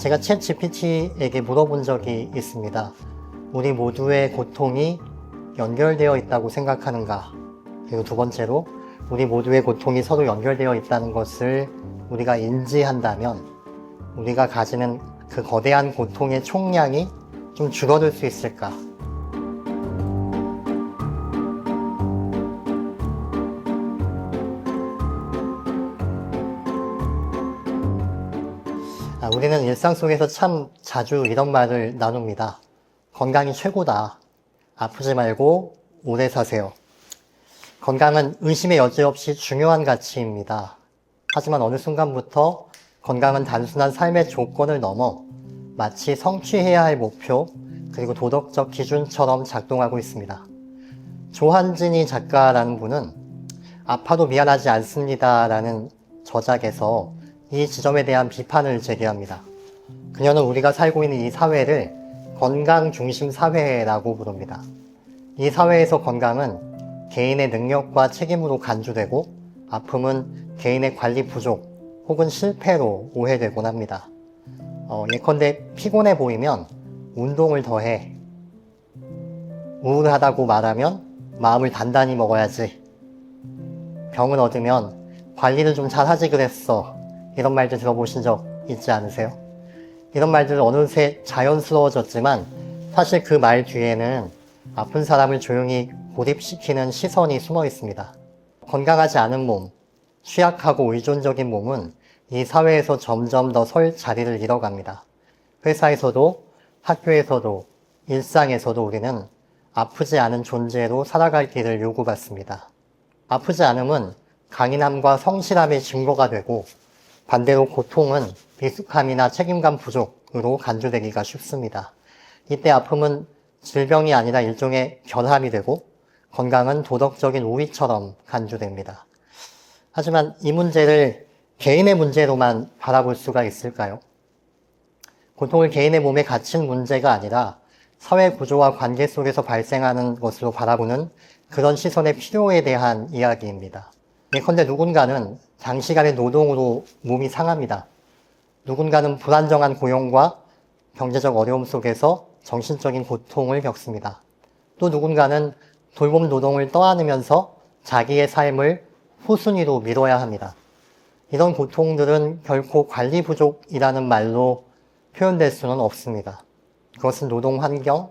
제가 챗 GPT에게 물어본 적이 있습니다. 우리 모두의 고통이 연결되어 있다고 생각하는가? 그리고 두 번째로, 우리 모두의 고통이 서로 연결되어 있다는 것을 우리가 인지한다면 우리가 가지는 그 거대한 고통의 총량이 좀 줄어들 수 있을까? 우리는 일상 속에서 참 자주 이런 말을 나눕니다. 건강이 최고다. 아프지 말고 오래 사세요. 건강은 의심의 여지 없이 중요한 가치입니다. 하지만 어느 순간부터 건강은 단순한 삶의 조건을 넘어 마치 성취해야 할 목표 그리고 도덕적 기준처럼 작동하고 있습니다. 조한진이 작가라는 분은 아파도 미안하지 않습니다라는 저작에서 이 지점에 대한 비판을 제기합니다. 그녀는 우리가 살고 있는 이 사회를 건강 중심 사회라고 부릅니다. 이 사회에서 건강은 개인의 능력과 책임으로 간주되고 아픔은 개인의 관리 부족 혹은 실패로 오해되곤 합니다. 예컨대 피곤해 보이면 운동을 더해, 우울하다고 말하면 마음을 단단히 먹어야지, 병을 얻으면 관리를 좀 잘하지 그랬어, 이런 말들 들어보신 적 있지 않으세요? 이런 말들 어느새 자연스러워졌지만 사실 그 말 뒤에는 아픈 사람을 조용히 고립시키는 시선이 숨어 있습니다. 건강하지 않은 몸, 취약하고 의존적인 몸은 이 사회에서 점점 더 설 자리를 잃어갑니다. 회사에서도, 학교에서도, 일상에서도 우리는 아프지 않은 존재로 살아갈 길을 요구받습니다. 아프지 않음은 강인함과 성실함의 증거가 되고 반대로 고통은 미숙함이나 책임감 부족으로 간주되기가 쉽습니다. 이때 아픔은 질병이 아니라 일종의 결함이 되고 건강은 도덕적인 우위처럼 간주됩니다. 하지만 이 문제를 개인의 문제로만 바라볼 수가 있을까요? 고통을 개인의 몸에 갇힌 문제가 아니라 사회 구조와 관계 속에서 발생하는 것으로 바라보는 그런 시선의 필요에 대한 이야기입니다. 예컨대 누군가는 장시간의 노동으로 몸이 상합니다. 누군가는 불안정한 고용과 경제적 어려움 속에서 정신적인 고통을 겪습니다. 또 누군가는 돌봄 노동을 떠안으면서 자기의 삶을 후순위로 미뤄야 합니다. 이런 고통들은 결코 관리 부족이라는 말로 표현될 수는 없습니다. 그것은 노동 환경,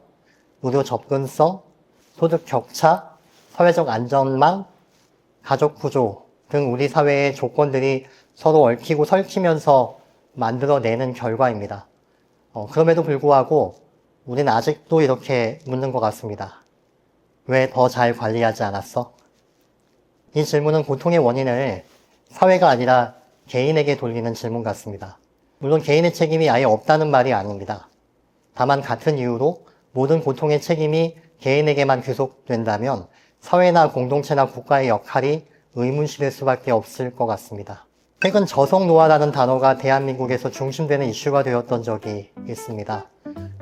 의료 접근성, 소득 격차, 사회적 안전망, 가족 구조 등 우리 사회의 조건들이 서로 얽히고 설키면서 만들어내는 결과입니다. 그럼에도 불구하고 우리는 아직도 이렇게 묻는 것 같습니다. 왜 더 잘 관리하지 않았어? 이 질문은 고통의 원인을 사회가 아니라 개인에게 돌리는 질문 같습니다. 물론 개인의 책임이 아예 없다는 말이 아닙니다. 다만 같은 이유로 모든 고통의 책임이 개인에게만 귀속된다면 사회나 공동체나 국가의 역할이 의문시될 수밖에 없을 것 같습니다. 최근 저속노화라는 단어가 대한민국에서 중심되는 이슈가 되었던 적이 있습니다.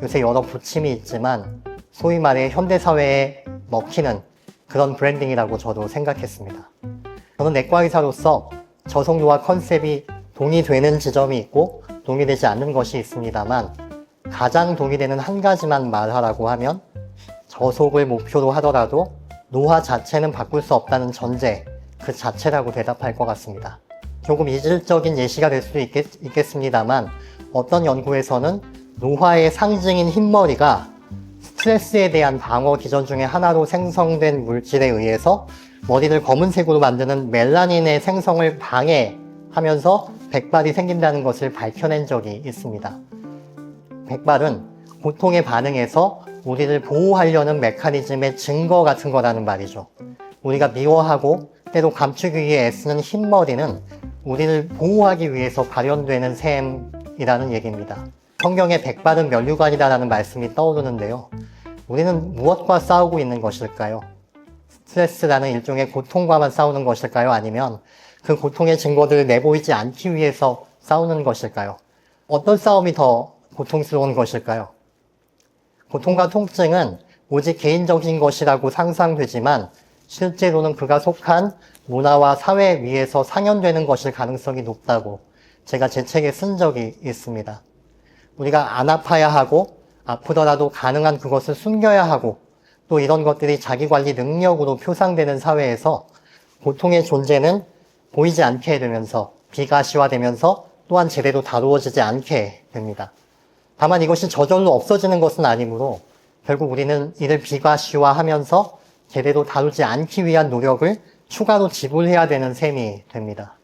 요새 여러 부침이 있지만 소위 말해 현대사회에 먹히는 그런 브랜딩이라고 저도 생각했습니다. 저는 내과의사로서 저속노화 컨셉이 동의되는 지점이 있고 동의되지 않는 것이 있습니다만 가장 동의되는 한 가지만 말하라고 하면 저속을 목표로 하더라도 노화 자체는 바꿀 수 없다는 전제 그 자체라고 대답할 것 같습니다. 조금 이질적인 예시가 될 수도 있겠습니다만 어떤 연구에서는 노화의 상징인 흰머리가 스트레스에 대한 방어 기전 중에 하나로 생성된 물질에 의해서 머리를 검은색으로 만드는 멜라닌의 생성을 방해하면서 백발이 생긴다는 것을 밝혀낸 적이 있습니다. 백발은 고통에 반응해서 우리를 보호하려는 메커니즘의 증거 같은 거라는 말이죠. 우리가 미워하고 때로 감추기 위해 애쓰는 흰머리는 우리를 보호하기 위해서 발현되는 셈이라는 얘기입니다. 성경에 백발은 면류관이다라는 말씀이 떠오르는데요. 우리는 무엇과 싸우고 있는 것일까요? 스트레스라는 일종의 고통과만 싸우는 것일까요? 아니면 그 고통의 증거들을 내보이지 않기 위해서 싸우는 것일까요? 어떤 싸움이 더 고통스러운 것일까요? 고통과 통증은 오직 개인적인 것이라고 상상되지만 실제로는 그가 속한 문화와 사회 위에서 상연되는 것일 가능성이 높다고 제가 제 책에 쓴 적이 있습니다. 우리가 안 아파야 하고 아프더라도 가능한 그것을 숨겨야 하고 또 이런 것들이 자기관리 능력으로 표상되는 사회에서 고통의 존재는 보이지 않게 되면서 비가시화되면서 또한 제대로 다루어지지 않게 됩니다. 다만 이것이 저절로 없어지는 것은 아니므로 결국 우리는 이를 비가시화하면서 제대로 다루지 않기 위한 노력을 추가로 지불해야 되는 셈이 됩니다.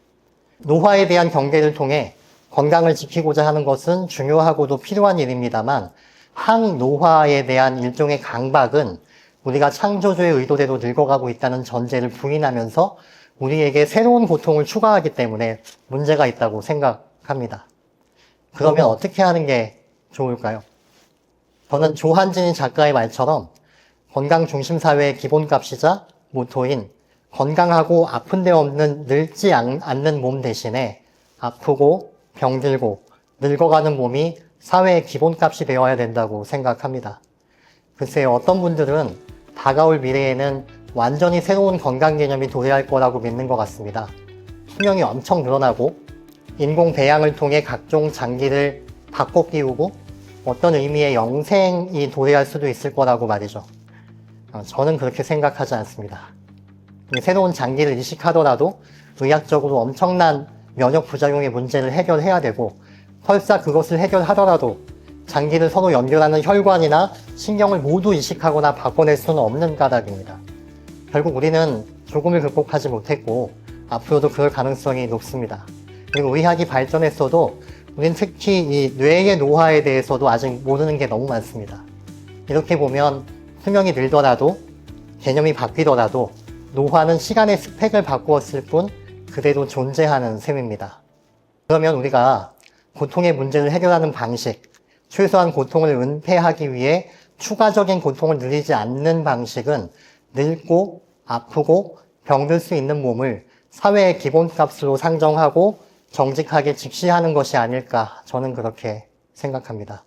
노화에 대한 경계를 통해 건강을 지키고자 하는 것은 중요하고도 필요한 일입니다만 항노화에 대한 일종의 강박은 우리가 창조주의 의도대로 늙어가고 있다는 전제를 부인하면서 우리에게 새로운 고통을 추가하기 때문에 문제가 있다고 생각합니다. 그러면 어떻게 하는 게 좋을까요? 저는 조한진이 작가의 말처럼 건강 중심 사회의 기본값이자 모토인 건강하고 아픈 데 없는 늙지 않는 몸 대신에 아프고 병들고 늙어가는 몸이 사회의 기본값이 되어야 된다고 생각합니다. 글쎄요, 어떤 분들은 다가올 미래에는 완전히 새로운 건강 개념이 도래할 거라고 믿는 것 같습니다. 수명이 엄청 늘어나고 인공 배양을 통해 각종 장기를 바꿔 끼우고 어떤 의미의 영생이 도래할 수도 있을 거라고 말이죠. 저는 그렇게 생각하지 않습니다. 새로운 장기를 이식하더라도 의학적으로 엄청난 면역 부작용의 문제를 해결해야 되고 설사 그것을 해결하더라도 장기를 서로 연결하는 혈관이나 신경을 모두 이식하거나 바꿔낼 수는 없는 까닭입니다. 결국 우리는 죽음을 극복하지 못했고 앞으로도 그럴 가능성이 높습니다. 그리고 의학이 발전했어도 우리는 특히 이 뇌의 노화에 대해서도 아직 모르는 게 너무 많습니다. 이렇게 보면 수명이 늘더라도 개념이 바뀌더라도 노화는 시간의 스펙을 바꾸었을 뿐 그대로 존재하는 셈입니다. 그러면 우리가 고통의 문제를 해결하는 방식, 최소한 고통을 은폐하기 위해 추가적인 고통을 늘리지 않는 방식은 늙고 아프고 병들 수 있는 몸을 사회의 기본값으로 상정하고 정직하게 직시하는 것이 아닐까 저는 그렇게 생각합니다.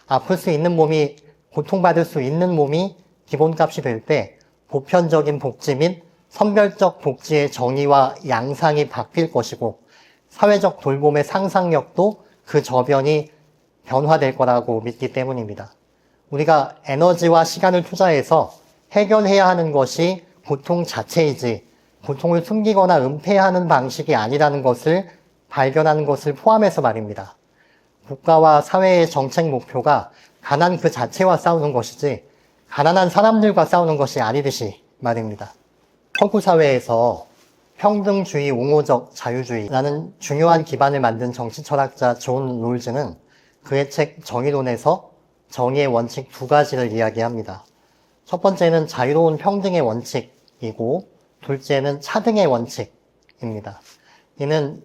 아플 수 있는 몸이 고통받을 수 있는 몸이 기본값이 될 때 보편적인 복지 및 선별적 복지의 정의와 양상이 바뀔 것이고 사회적 돌봄의 상상력도 그 저변이 변화될 거라고 믿기 때문입니다. 우리가 에너지와 시간을 투자해서 해결해야 하는 것이 고통 자체이지 고통을 숨기거나 은폐하는 방식이 아니라는 것을 발견하는 것을 포함해서 말입니다. 국가와 사회의 정책 목표가 가난 그 자체와 싸우는 것이지 가난한 사람들과 싸우는 것이 아니듯이 말입니다. 서구 사회에서 평등주의, 옹호적 자유주의라는 중요한 기반을 만든 정치 철학자 존 롤즈는 그의 책 정의론에서 정의의 원칙 두 가지를 이야기합니다. 첫 번째는 자유로운 평등의 원칙이고 둘째는 차등의 원칙입니다. 이는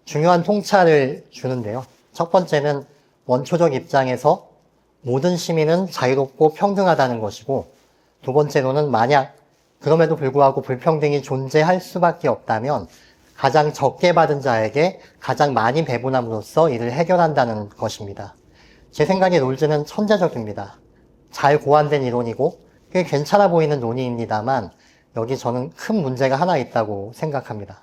중요한 통찰을 주는데요. 첫 번째는 원초적 입장에서 모든 시민은 자유롭고 평등하다는 것이고 두 번째로는 만약 그럼에도 불구하고 불평등이 존재할 수밖에 없다면 가장 적게 받은 자에게 가장 많이 배분함으로써 이를 해결한다는 것입니다. 제 생각에 롤즈는 천재적입니다. 잘 고안된 이론이고 꽤 괜찮아 보이는 논의입니다만 여기 저는 큰 문제가 하나 있다고 생각합니다.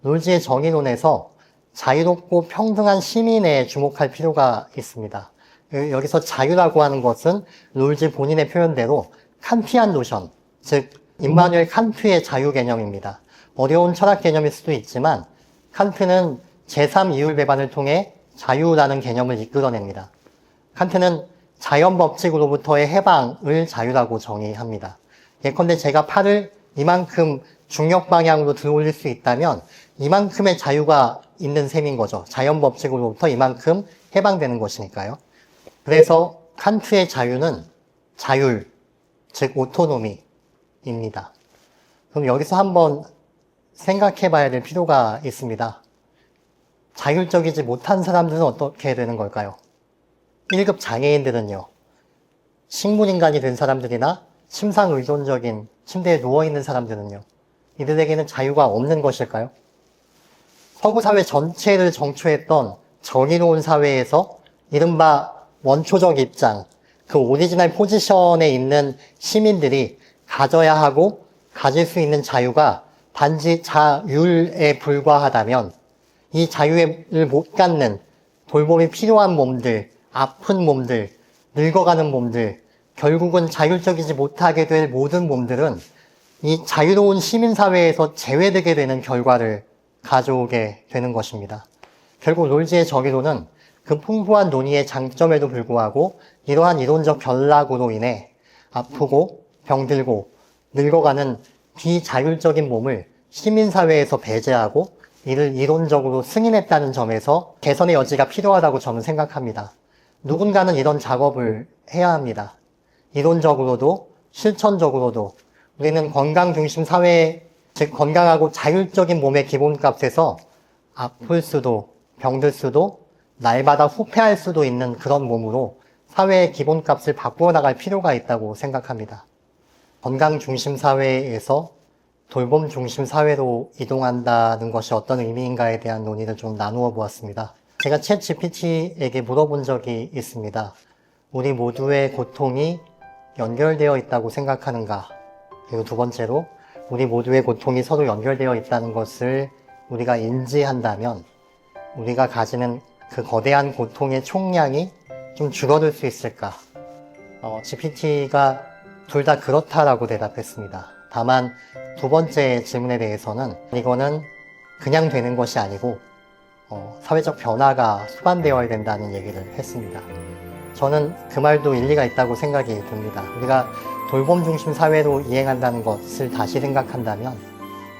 롤즈의 정의론에서 자유롭고 평등한 시민에 주목할 필요가 있습니다. 여기서 자유라고 하는 것은 롤즈 본인의 표현대로 칸티안 노션, 즉 임마누엘 칸트의 자유 개념입니다. 어려운 철학 개념일 수도 있지만 칸트는 제3이율 배반을 통해 자유라는 개념을 이끌어냅니다. 칸트는 자연 법칙으로부터의 해방을 자유라고 정의합니다. 예컨대 제가 팔을 이만큼 중력 방향으로 들어올릴 수 있다면 이만큼의 자유가 있는 셈인 거죠. 자연 법칙으로부터 이만큼 해방되는 것이니까요. 그래서 칸트의 자유는 자율, 즉 오토노미입니다. 그럼 여기서 한번 생각해 봐야 될 필요가 있습니다. 자율적이지 못한 사람들은 어떻게 되는 걸까요? 1급 장애인들은요. 식물인간이 된 사람들이나 침상의존적인 침대에 누워있는 사람들은요. 이들에게는 자유가 없는 것일까요? 서구 사회 전체를 정초했던 정의로운 사회에서 이른바 원초적 입장, 그 오리지널 포지션에 있는 시민들이 가져야 하고 가질 수 있는 자유가 단지 자율에 불과하다면 이 자유를 못 갖는 돌봄이 필요한 몸들, 아픈 몸들, 늙어가는 몸들, 결국은 자율적이지 못하게 될 모든 몸들은 이 자유로운 시민사회에서 제외되게 되는 결과를 가져오게 되는 것입니다. 결국 롤즈의 저기론은 그 풍부한 논의의 장점에도 불구하고 이러한 이론적 결락으로 인해 아프고 병들고 늙어가는 비자율적인 몸을 시민사회에서 배제하고 이를 이론적으로 승인했다는 점에서 개선의 여지가 필요하다고 저는 생각합니다. 누군가는 이런 작업을 해야 합니다. 이론적으로도 실천적으로도 우리는 건강 중심 사회, 즉 건강하고 자율적인 몸의 기본값에서 아플 수도 병들 수도 날마다 후퇴할 수도 있는 그런 몸으로 사회의 기본값을 바꾸어 나갈 필요가 있다고 생각합니다. 건강 중심 사회에서 돌봄 중심 사회로 이동한다는 것이 어떤 의미인가에 대한 논의를 좀 나누어 보았습니다. 제가 챗 GPT에게 물어본 적이 있습니다. 우리 모두의 고통이 연결되어 있다고 생각하는가? 그리고 두 번째로, 우리 모두의 고통이 서로 연결되어 있다는 것을 우리가 인지한다면 우리가 가지는 그 거대한 고통의 총량이 좀 줄어들 수 있을까? GPT가 둘 다 그렇다라고 대답했습니다. 다만 두 번째 질문에 대해서는 이거는 그냥 되는 것이 아니고 사회적 변화가 수반되어야 된다는 얘기를 했습니다. 저는 그 말도 일리가 있다고 생각이 듭니다. 우리가 돌봄 중심 사회로 이행한다는 것을 다시 생각한다면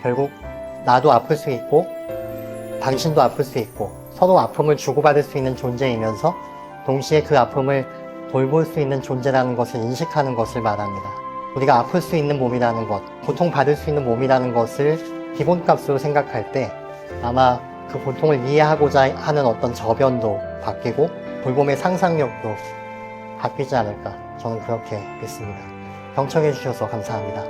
결국 나도 아플 수 있고 당신도 아플 수 있고 서로 아픔을 주고받을 수 있는 존재이면서 동시에 그 아픔을 돌볼 수 있는 존재라는 것을 인식하는 것을 말합니다. 우리가 아플 수 있는 몸이라는 것, 고통받을 수 있는 몸이라는 것을 기본값으로 생각할 때 아마 그 고통을 이해하고자 하는 어떤 저변도 바뀌고 돌봄의 상상력도 바뀌지 않을까, 저는 그렇게 믿습니다. 경청해 주셔서 감사합니다.